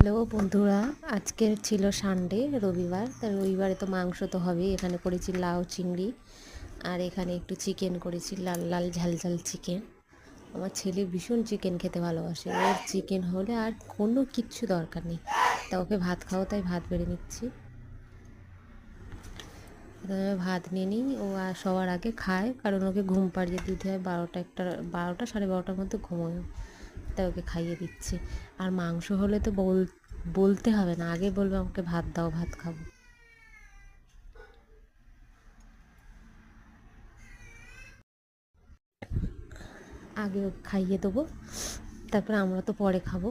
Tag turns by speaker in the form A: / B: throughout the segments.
A: Hello বন্ধুরা, আজকের ছিল সানডে, রবিবার। তা রবিবারে তো মাংস তো হবেই। এখানে করেছি লাউ চিংড়ি, আর এখানে একটু চিকেন করেছি, লাল লাল ঝাল ঝাল চিকেন। আমার ছেলে ভীষণ চিকেন খেতে ভালোবাসে, ওর চিকেন হলে আর কোনো কিচ্ছু দরকার নেই। তা ওকে ভাত খাও, তাই ভাত বেড়ে নিচ্ছি। ভাত নিয়ে নিই, ও আর সবার আগে খায়, কারণ ওকে ঘুম পাড়িয়ে দিতে হয় 12টা 12:30টার মধ্যে ঘুমোয়, তাই ওকে খাইয়ে দিচ্ছি। আর মাংস হলে তো বলতে হবে না, আগে বলবে আমাকে ভাত দাও, ভাত খাবো। আগে ওকে খাইয়ে দেবো, তারপরে আমরা তো পরে খাবো।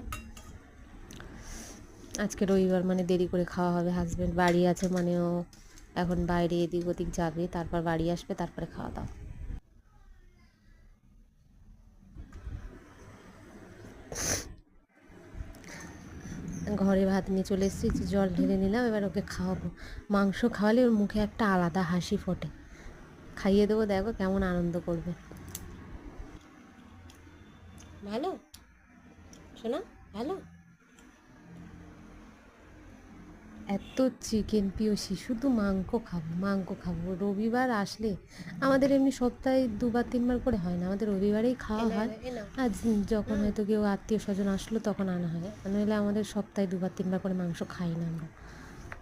A: আজকে রবিবার মানে দেরি করে খাওয়া হবে। হাজব্যান্ড বাড়ি আছে, মানে ও এখন বাইরে এদিক ওদিক যাবে, তারপর বাড়ি আসবে, তারপরে খাওয়া দাওয়া। ঘরে ভাত নিয়ে চলে এসেছি, জল ঢেলে নিলাম, এবার ওকে খাওয়াবো। মাংস খাওয়ালে ওর মুখে একটা আলাদা হাসি ফোটে। খাইয়ে দেবো, দেখো কেমন আনন্দ করবে। ভালো শোনা, ভালো। এত চিকেন পিওসি, শুধু মাংস খাবো। রবিবার আসলে আমাদের এমনি সপ্তাহে 2-3 বার করে হয় না, আমাদের রবিবারেই খাওয়া হয়। আর যখন হয়তো কেউ আত্মীয় স্বজন আসলো তখন আনা হয়, নইলে আমাদের সপ্তাহে 2-3 বার করে মাংস খাই না আমরা।